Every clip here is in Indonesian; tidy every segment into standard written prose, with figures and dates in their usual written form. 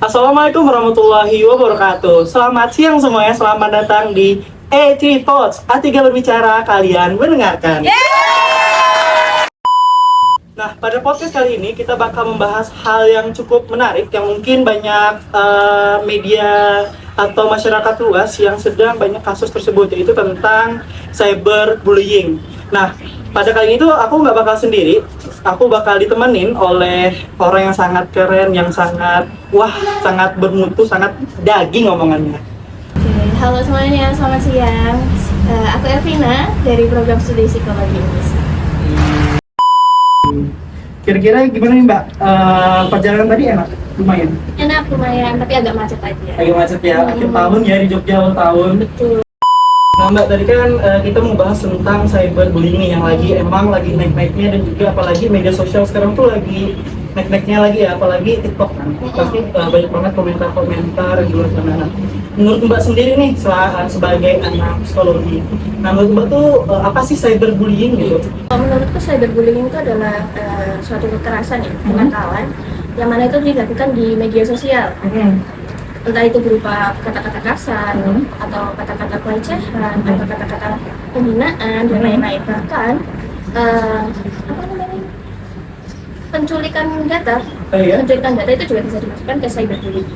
Assalamualaikum warahmatullahi wabarakatuh. Selamat siang semuanya, selamat datang di A3 Thoughts. A3 berbicara, kalian mendengarkan. Nah, pada podcast kali ini kita bakal membahas hal yang cukup menarik yang mungkin banyak media atau masyarakat luas yang sedang banyak kasus tersebut, yaitu tentang cyberbullying. Nah, pada kali ini tuh aku nggak bakal sendiri, aku bakal ditemenin oleh orang yang sangat keren, yang sangat sangat bermutu, sangat daging omongannya. Oke, halo semuanya, selamat siang. Aku Elvina dari program studi psikologi Indonesia. Kira-kira gimana nih Mbak? Perjalanan tadi enak? Lumayan? Enak, lumayan, tapi agak macet aja. Agak macet ya, akhir tahun ya di Jogja awal tahun. Betul. Nah Mbak, tadi kan kita membahas tentang cyberbullying nih, yang emang lagi naik-naiknya, dan juga apalagi media sosial sekarang tuh lagi naik-naiknya lagi ya, apalagi TikTok kan. Pasti banyak banget komentar-komentar di luar sana. Nah, menurut Mbak sendiri nih, sebagai anak psikologi, nah menurut Mbak tuh apa sih cyberbullying gitu? Menurutku cyberbullying itu adalah suatu kekerasan ya, kenakalan, yang mana itu dilakukan di media sosial. Entah itu berupa kata-kata kasar, atau kata-kata pelecehan, atau kata-kata penghinaan, dan lain-lain. Bahkan penculikan data, penculikan data itu juga bisa dimasukkan ke cyberbullying.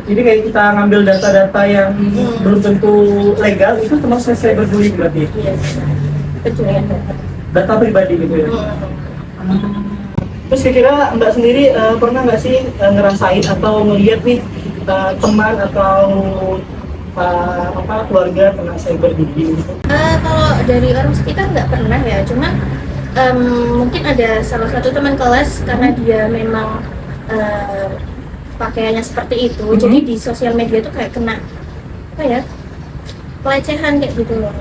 Jadi kayak kita ngambil data-data yang belum tentu legal, itu termasuk cyberbullying berarti? Iya, penculikan Data pribadi gitu ya? Terus kira-kira Mbak sendiri pernah nggak sih ngerasain atau ngeliat nih teman atau keluarga kena cyberbullying gitu? Kalau dari orang sekitar nggak pernah ya, cuman mungkin ada salah satu teman kelas karena dia memang pakaiannya seperti itu, jadi di sosial media tuh kayak kena pelecehan kayak gitu loh.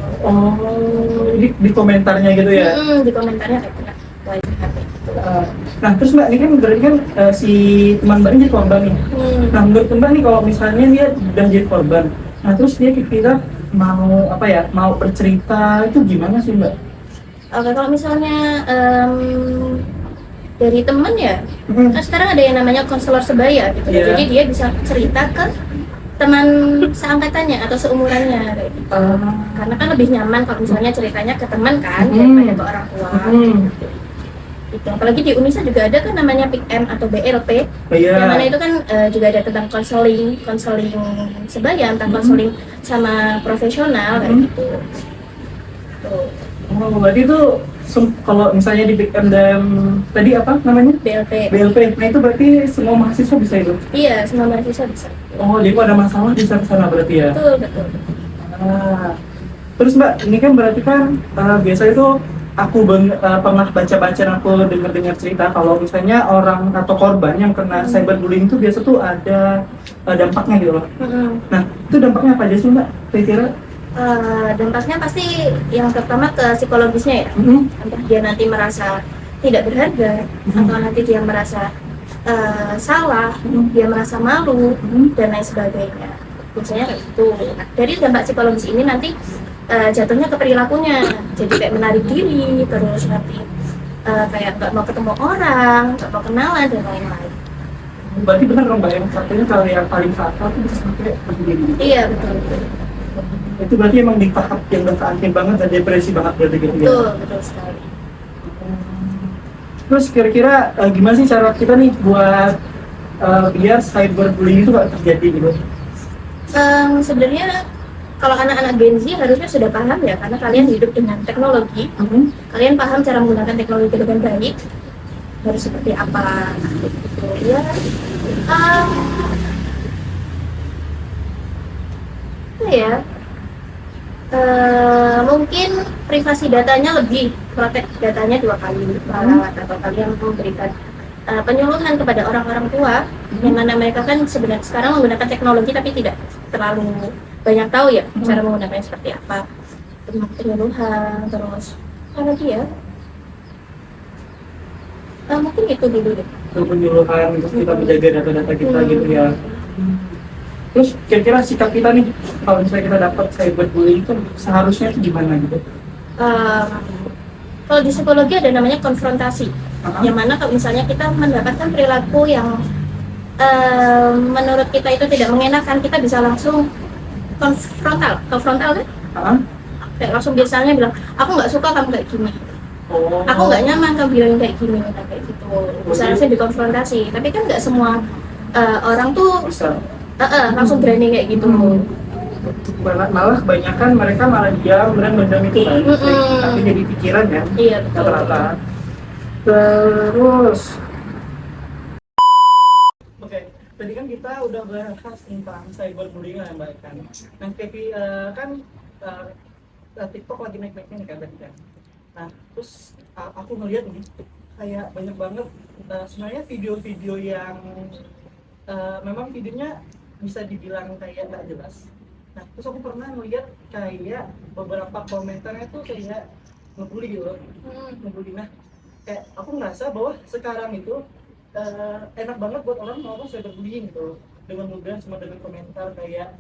Di komentarnya gitu ya? Di komentarnya kayak kena pelecehan kayak gitu. Nah terus Mbak, ini kan berarti kan si teman Mbak ini jadi korban nih. Nah menurut Mbak nih, kalau misalnya dia udah jadi korban, nah terus dia kira mau bercerita, itu gimana sih Mbak? Oke, kalau misalnya dari temen ya, kan sekarang ada yang namanya konselor sebaya gitu. Jadi dia bisa cerita ke teman seangkatannya atau seumurannya kayak gitu. Karena kan lebih nyaman kalau misalnya ceritanya ke teman kan, daripada ke orang tua. Gitu. Apalagi di Unisa juga ada kan namanya PIKM atau BLP, yang mana itu kan juga ada tentang konseling sebaya, tentang konseling sama profesional kayak gitu. Berarti itu kalau misalnya di PIKM dan tadi apa namanya? BLP. Nah itu berarti semua mahasiswa bisa itu? Iya, semua mahasiswa bisa. Jadi kalau ada masalah bisa ke sana berarti ya? Betul. Terus Mbak, ini kan berarti kan biasa itu aku pernah baca-baca dan aku dengar cerita kalau misalnya orang atau korban yang kena cyberbullying itu biasa tuh ada dampaknya gitu loh. Nah itu dampaknya apa aja sih Mbak? Kira-kira? Dampaknya pasti yang pertama ke psikologisnya ya. Entah dia nanti merasa tidak berharga, atau nanti dia merasa salah, dia merasa malu, dan lain sebagainya. Biasanya kayak gitu. Nah, dari dampak psikologis ini nanti jatuhnya ke perilakunya, jadi kayak menarik diri, terus nanti kayak nggak mau ketemu orang, nggak mau kenalan, dan lain-lain. Berarti benar dong Mbak, yang satunya kalau yang paling fatal itu bisa sampai begini. Iya, betul. Itu berarti emang di tahap yang udah keakhir banget dan depresi banget berarti gitu ya? Betul sekali. Terus kira-kira gimana sih cara kita nih buat biar cyberbullying itu gak terjadi gitu? Sebenarnya kalau anak-anak Gen Z harusnya sudah paham ya, karena kalian hidup dengan teknologi. Kalian paham cara menggunakan teknologi dengan baik, harus seperti apa gitu ya. Mungkin privasi datanya lebih protek datanya 2 kali merawat, atau kalian memberikan penyuluhan kepada orang-orang tua, yang mana mereka kan sebenarnya sekarang menggunakan teknologi tapi tidak terlalu banyak tahu ya cara menggunakannya seperti apa. Penyuluhan, terus apa lagi ya? Mungkin itu dulu deh. Penyuluhan, terus kita menjaga data-data kita gitu ya. Terus kira-kira sikap kita nih kalau misalnya kita dapat cyberbullying itu seharusnya itu gimana gitu? Kalau di psikologi ada namanya konfrontasi, yang mana kalau misalnya kita mendapatkan perilaku yang menurut kita itu tidak mengenakan, kita bisa langsung konfrontal kan? Ah, Kayak langsung biasanya bilang, aku nggak suka kamu kayak gini, oh, aku nggak nyaman kamu bilang kayak gini, nah, kayak gitu. Bisa langsung dikonfrontasi. Tapi kan nggak semua orang tuh bisa. langsung berani kayak gitu. Malah kebanyakan mereka malah diam dan mendem itu kan, tapi jadi pikiran kan, Iya betul. rata-rata. Terus, oke, tadi kan kita udah bahas tentang cyberbullying ya Mbak kan. Nah, kan TikTok lagi naik-naiknya nih kan tadi kan. Nah, terus aku ngeliat nih kayak banyak banget sebenarnya video-video yang memang videonya bisa dibilang kayak nggak jelas. Nah, terus aku pernah ngeliat kayak beberapa komentarnya tuh kayak ngebully gitu loh, ngebully. Nah, kayak aku ngerasa bahwa sekarang itu enak banget buat orang melakukan cyberbullying gitu dengan mudah, cuma dengan komentar kayak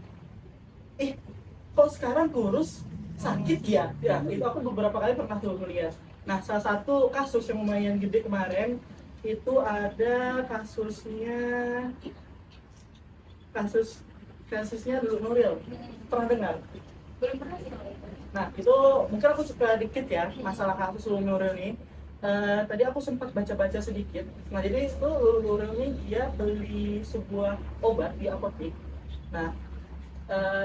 kok sekarang kurus sakit ya, itu aku beberapa kali pernah tuh melihat. Nah, salah satu kasus yang lumayan gede kemarin itu ada kasusnya Lulu Nuril, pernah dengar? Belum pernah sih. Nah, itu mungkin aku suka dikit ya masalah kasus Lulu Nuril ini. Tadi aku sempat baca-baca sedikit. Nah, jadi itu Lulu Nuril ini dia beli sebuah obat di apotek. Nah,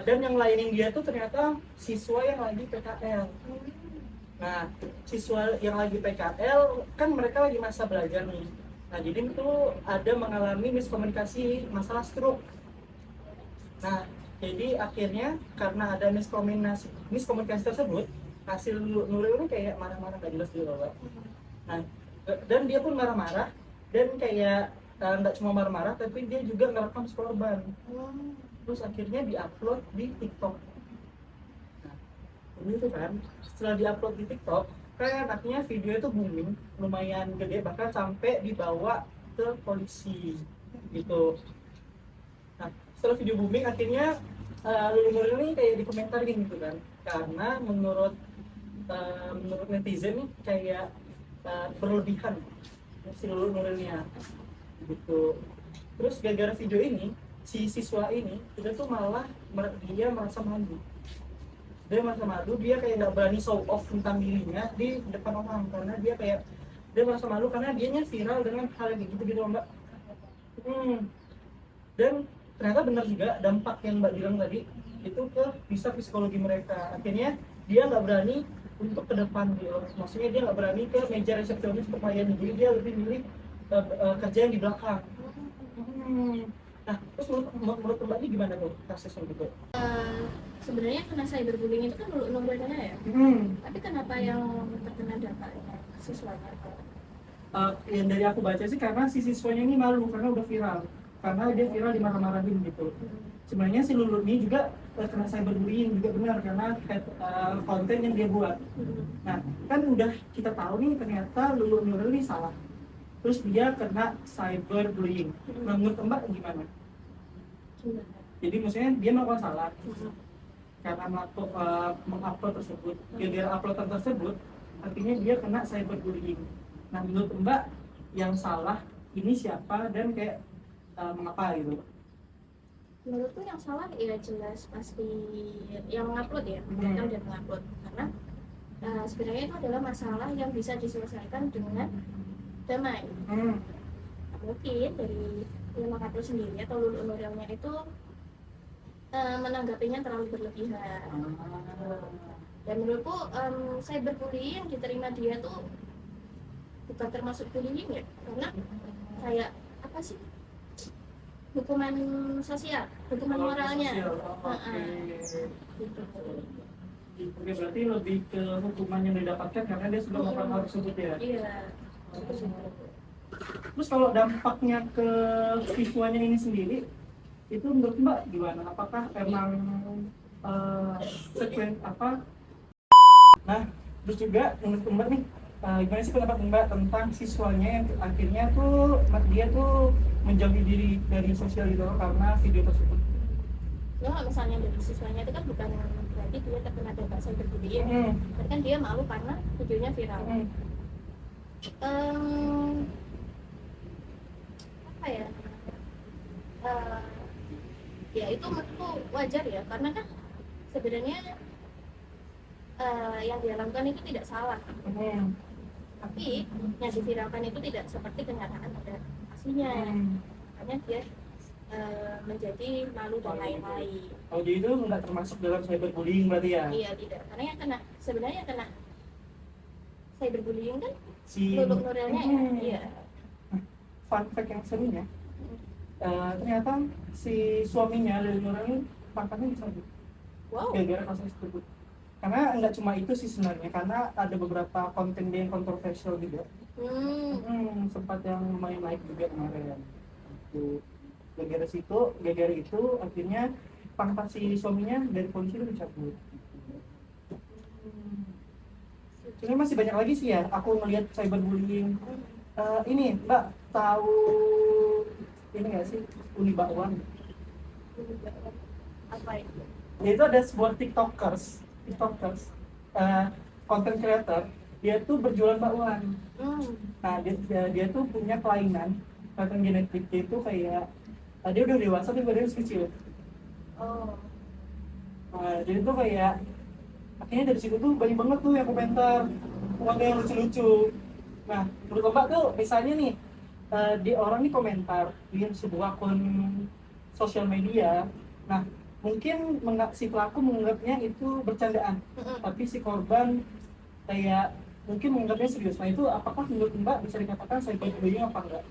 dan yang lainin dia tuh ternyata siswa yang lagi PKL. Nah, siswa yang lagi PKL kan mereka lagi masa belajar nih. Nah, jadi itu ada mengalami miskomunikasi masalah stroke. Nah, jadi akhirnya karena ada miskomunikasi tersebut, hasil Nuril ini kayak marah-marah gak jelas gitu loh. Nah, dan dia pun marah-marah dan kayak nggak cuma marah-marah, tapi dia juga ngerekam si korban. Terus akhirnya diupload di TikTok. Nah, itu kan setelah diupload di TikTok, kan akhirnya video itu booming, lumayan gede, bahkan sampai dibawa ke polisi gitu. Nah, setelah video booming akhirnya Lulu Nuril ini kayak dikomentarin gitu kan, karena menurut netizen nih kayak berlebihan si Lulu Nurilnya gitu. Terus gara-gara video ini si siswa ini itu tuh malah dia merasa malu, dia kayak nggak berani show off tentang dirinya di depan orang, karena dia merasa malu karena dianya viral dengan hal yang gitu gitu Mbak. Dan ternyata benar juga dampak yang Mbak bilang tadi itu bisa psikologi mereka. Akhirnya dia nggak berani untuk ke depan gitu, maksudnya dia nggak berani ke meja resepsionis untuk melayani, jadi dia lebih milih kerja yang di belakang. Nah, terus menurut Mbak ini gimana tuh kasusnya gitu? Sebenarnya karena cyberbullying itu kan nomornya ya. Tapi kenapa yang terkena dampaknya siswanya? Yang dari aku baca sih karena si siswanya ini malu karena udah viral, karena dia viral dimarah-marahin gitu. Sebenarnya si Lulu ini juga kena cyberbullying juga benar, karena konten yang dia buat. Nah, kan udah kita tahu nih ternyata Lulu Nuril ini salah, terus dia kena cyberbullying. Nah, menurut Mbak gimana? Jadi maksudnya dia melakukan salah karena mengupload tersebut, gara-gara uploadan tersebut artinya dia kena cyberbullying. Nah, menurut Mbak yang salah ini siapa dan kayak mengapa gitu? Menurutku yang salah ya jelas pasti yang mengupload ya, mereka udah mengupload, karena sebenarnya itu adalah masalah yang bisa diselesaikan dengan damai. Mungkin dari yang mengupload sendiri atau Lulu Nurilnya itu menanggapinya terlalu berlebihan. Dan menurutku cyberbullying yang diterima dia tuh bukan termasuk bullying ya, karena kayak apa sih, hukuman sosial, hukuman moralnya. Gitu. Oke, berarti lebih ke hukuman yang didapatkan karena dia sudah melakukan hal tersebut ya? Iya. Terus kalau dampaknya ke siswanya ini sendiri, itu menurut Mbak gimana? Apakah emang Nah, terus juga menurut Mbak nih, gimana sih pendapat Mbak tentang siswanya yang akhirnya tuh dia tuh menjauhi diri dari sosial itu karena video tersebut? Ya, misalnya dari siswanya itu kan bukan berarti dia terkena dampak cyberbullying, tapi kan dia malu karena videonya viral. Apa ya? eh, ya itu menurutku wajar ya, karena kan sebenarnya yang dia lakukan itu tidak salah, tapi yang diviralkan itu tidak seperti kenyataan pada aslinya, makanya dia menjadi malu dan lain-lain. Oh, jadi itu nggak termasuk dalam cyberbullying berarti ya? Iya, tidak, karena yang kena sebenarnya yang kena cyberbullying kan Si Luluk Nurilnya ya. Iya. fun fact yang serunya, ternyata si suaminya Lili Nuril pangkatnya dicabut Wow. gara-gara kasus tersebut. Karena nggak cuma itu sih sebenarnya, karena ada beberapa konten dia yang kontroversial juga. Sempat yang lumayan naik juga kemarin. Itu gara-gara itu akhirnya pangkat si suaminya dari polisi itu dicabut. Sebenarnya masih banyak lagi sih ya aku ngelihat cyberbullying. Ini Mbak tahu ini nggak sih Uni Bakwan? Apa itu? Itu ada sebuah tiktokers, content creator, dia tuh berjualan bakwan. Nah dia tuh punya kelainan genetik, dia tuh kayak dia udah dewasa tapi badannya masih kecil. Oh. Jadi tuh kayak akhirnya dari situ tuh banyak banget tuh yang komentar uangnya yang lucu-lucu. Nah menurut Mbak tuh misalnya nih di orang nih komentar di sebuah akun sosial media, nah mungkin si pelaku menganggapnya itu bercandaan, tapi si korban kayak mungkin menganggapnya serius. Nah itu apakah menurut Mbak bisa dikatakan cyberbullying apa enggak?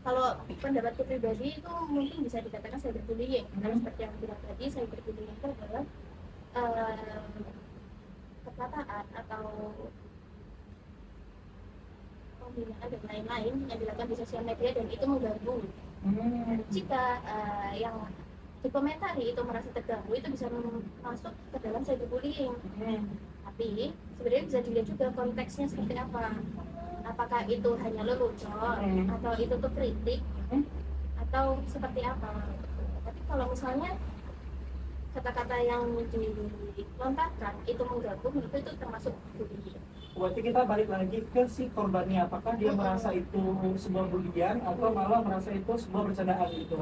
Kalau pendapatku pribadi itu mungkin bisa dikatakan cyberbullying, karena seperti yang bilang tadi, cyberbullying itu adalah kekataan atau penghinaan dan lain-lain yang dilakukan di sosial media dan itu mengganggu. Jika yang dikomentari itu merasa terganggu, itu bisa masuk ke dalam cyberbullying. Tapi sebenarnya bisa dilihat juga konteksnya seperti apa. Apakah itu hanya lelucon atau itu tuh kritik atau seperti apa. Tapi kalau misalnya kata-kata yang dilontarkan itu mengganggu, menurut itu termasuk bullying. Berarti kita balik lagi ke si korbannya, apakah dia merasa itu sebuah bulian atau malah merasa itu sebuah bercandaan gitu.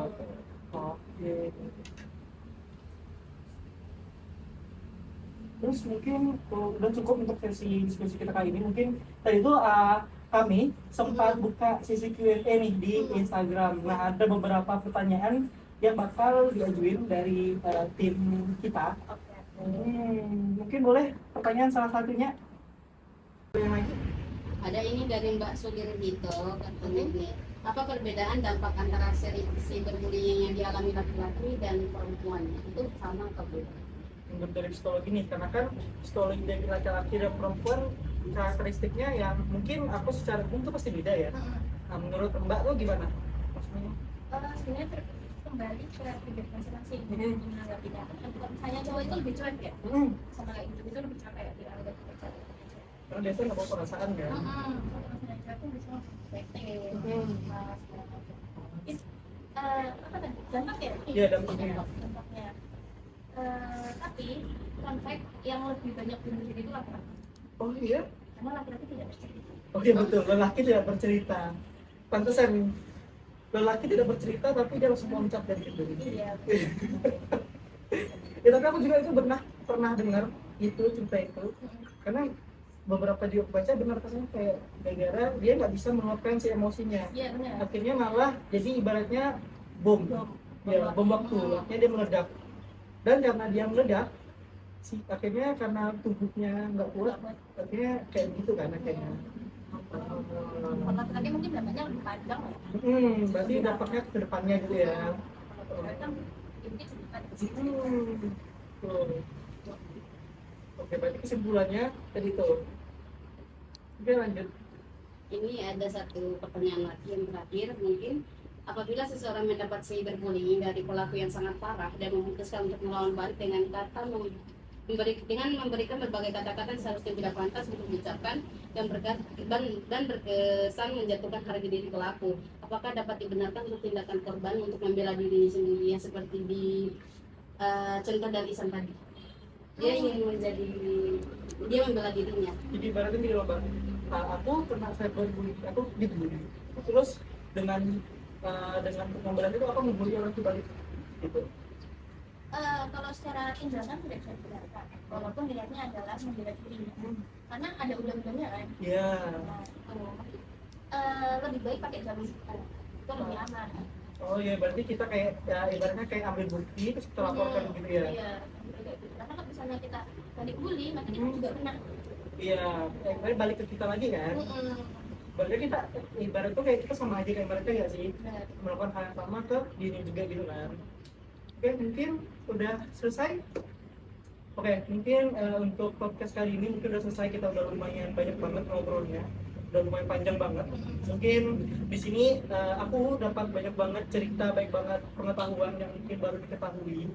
Oke. Terus mungkin udah cukup untuk sesi diskusi kita kali ini. Mungkin tadi itu kami sempat buka sesi Q&A nih di Instagram. Nah ada beberapa pertanyaan yang bakal diajuin dari tim kita. Mungkin boleh pertanyaan salah satunya. Yang lagi? Ada ini dari Mbak Sugirhito, katanya ini, apa perbedaan dampak antara cyberbullying yang dialami laki-laki dan perempuan? Itu sama atau beda? Menurut dari psikologi nih, karena kan psikologi dari laki-laki dan perempuan karakteristiknya yang mungkin aku secara umum tuh pasti beda ya. Nah menurut Mbak tuh gimana? Maksudnya? Sebenarnya kembali ke pribadi masing-masing menanggapinya. Kalau misalnya cowok itu lebih cuek ya, sama kayak gitu, itu lebih capek ya, tidak ada percaya. Karena biasanya nggak bawa perasaan kan? Kalau misalnya cewek itu bisa bete, mas, segala macam. Mungkin apa tadi? Dampak ya? Iya, dampaknya. Dampaknya. Tapi fun fact yang lebih banyak bunuh diri itu laki-laki. Oh iya? Karena laki-laki tidak bercerita. Oh iya betul, lelaki tidak bercerita. Pantesan lelaki tidak bercerita tapi dia langsung loncat dari itu. Iya. Ya tapi aku juga itu pernah dengar itu cerita itu. Karena beberapa dia baca benar katanya kayak gara-gara dia nggak bisa meluapkan si emosinya. Iya benar. Akhirnya malah jadi ibaratnya bom. Ya, bom waktu. Akhirnya dia meledak. Dan karena dia meledak, akhirnya karena tubuhnya nggak kuat, akhirnya kayak gitu kan akhirnya. Kalau laki-laki mungkin dampaknya lebih panjang ya. Berarti dampaknya ke depannya gitu ya. Kalau cewek kan ini cerita di situ. Tuh. Oke, berarti kesimpulannya tadi tuh. Oke, lanjut. Ini ada satu pertanyaan lagi yang terakhir mungkin. Apabila seseorang mendapat cyberbullying dari pelaku yang sangat parah dan memutuskan untuk melawan balik dengan memberikan berbagai kata-kata yang seharusnya tidak pantas untuk diucapkan dan berkesan menjatuhkan harga diri pelaku, apakah dapat dibenarkan untuk tindakan korban untuk membela diri sendiri yang seperti di contoh dari Isan tadi? Dia ingin dia membela dirinya. Jadi ibaratnya gini loh Bang, aku pernah cyberbullying, aku dibully. Terus dengan dengan penggambaran itu apa membuli orang tua balik gitu? Kalau secara tindakan tidak bisa dibenarkan, walaupun niatnya adalah membela diri, karena ada undang-undangnya kan. Iya. Nah, lebih baik pakai jalur hukum, itu lebih aman. Oh iya, berarti kita kayak ya, ibaratnya kayak ambil bukti terus kita laporkan gitu ya? Iya, kayak gitu. Karena kalau misalnya kita balik bully, maka kita juga kena. Iya, balik ke kita lagi kan? Berarti kita ibarat tuh kayak kita sama aja kayak mereka ya sih, Benar. melakukan hal yang sama ke diri juga gitu kan? Oke, mungkin udah selesai. Oke, mungkin untuk podcast kali ini mungkin udah selesai, kita udah lumayan banyak banget ngobrolnya, udah lumayan panjang banget. Mungkin di sini aku dapat banyak banget cerita, baik banget pengetahuan yang mungkin baru diketahui.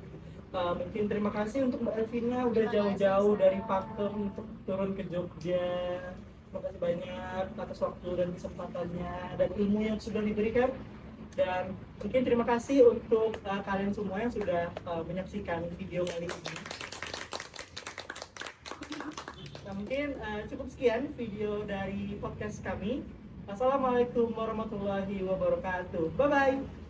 Mungkin terima kasih untuk Mbak Elvina udah jauh-jauh dari Pakem untuk turun ke Jogja. Terima kasih banyak atas waktu dan kesempatannya dan ilmu yang sudah diberikan. Dan mungkin terima kasih untuk kalian semua yang sudah menyaksikan video kali ini. Nah, mungkin cukup sekian video dari podcast kami. Assalamualaikum warahmatullahi wabarakatuh. Bye bye.